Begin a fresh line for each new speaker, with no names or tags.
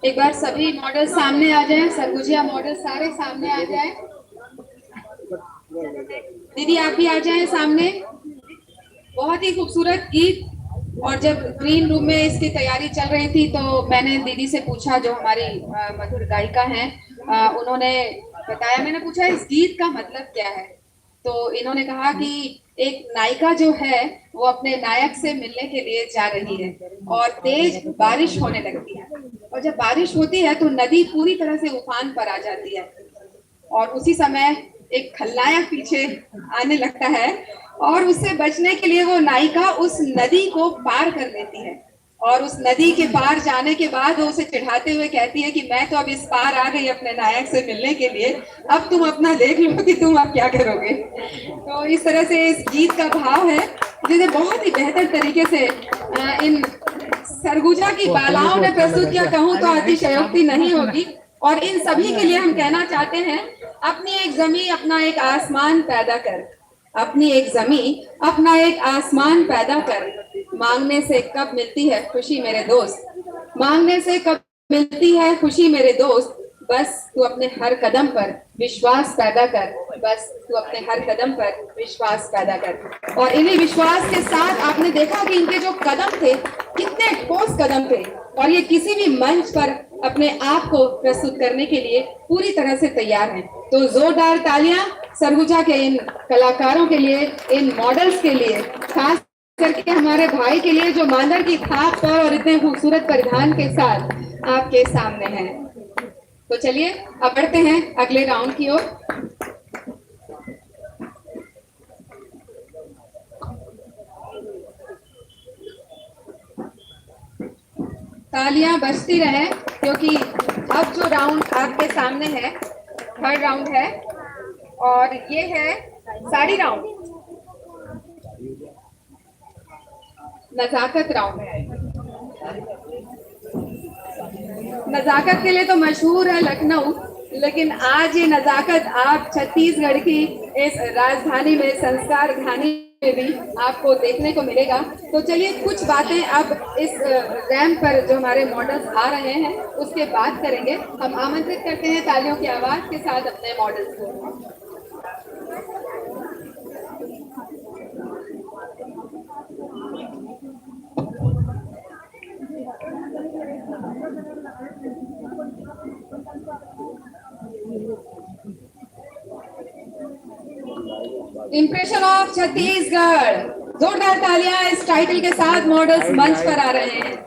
एक बार सभी मॉडल सामने आ जाएं, सरगुजिया मॉडल सारे सामने आ जाएं। दीदी आप भी आ जाएं सामने। बहुत ही खूबसूरत गीत। और जब ग्रीन रूम में इसकी तैयारी चल रही थी तो मैंने दीदी से पूछा, जो हमारी मधुर गायिका हैं, उन्होंने बताया, मैंने पूछा इस गीत का मतलब क्या है, तो इन्होंने कहा कि एक नायिका जो है वो अपने नायक से मिलने के लिए जा रही है और तेज बारिश होने लगती है, और जब बारिश होती है तो नदी पूरी तरह से उफान पर आ जाती है और उसी समय एक खलनायक पीछे आने लगता है और उससे बचने के लिए वो नायिका उस नदी को पार कर लेती है और उस नदी के पार जाने के बाद वो उसे चिढ़ाते हुए कहती है कि मैं तो अब इस पार आ गई अपने नायक से मिलने के लिए, अब तुम अपना देख लो कि तुम अब क्या करोगे। तो इस तरह से इस गीत का भाव है, जिसे बहुत ही बेहतर तरीके से इन सरगुजा की बालाओं ने प्रस्तुत किया, कहूँ तो अतिशयोक्ति नहीं होगी। और इन सभी के लिए हम कहना चाहते हैं, अपनी एक जमी अपना एक आसमान पैदा कर, अपनी एक जमी अपना एक आसमान पैदा कर, मांगने से कब मिलती है खुशी मेरे दोस्त, मांगने से कब मिलती है खुशी मेरे दोस्त, बस तू अपने हर कदम पर विश्वास पैदा कर, बस तू अपने हर कदम पर विश्वास पैदा कर। और इन्हीं विश्वास के साथ आपने देखा कि इनके जो कदम थे कितने ठोस कदम थे और ये किसी भी मंच पर अपने आप को प्रस्तुत करने के लिए पूरी तरह से तैयार हैं। तो जोरदार तालियां सरगुजा के इन कलाकारों के लिए, इन मॉडल्स के लिए, खास करके हमारे भाई के लिए जो मांदर की थाप पर और इतने खूबसूरत परिधान के साथ आपके सामने हैं। तो चलिए अब बढ़ते हैं अगले राउंड की ओर। तालियां बजती रहे क्योंकि अब जो राउंड आपके सामने है थर्ड राउंड है और ये है साड़ी राउंड, नजाकत राउंड है। नजाकत के लिए तो मशहूर है लखनऊ, लेकिन आज ये नजाकत आप छत्तीसगढ़ की इस राजधानी में, संस्कार धानी में भी आपको देखने को मिलेगा। तो चलिए कुछ बातें अब इस रैंप पर जो हमारे मॉडल्स आ रहे हैं उसके बाद करेंगे। हम आमंत्रित करते हैं तालियों की आवाज के साथ अपने मॉडल्स को। इम्प्रेशन ऑफ छत्तीसगढ़, जोरदार तालियां इस टाइटल के साथ मॉडल्स मंच पर आ रहे हैं।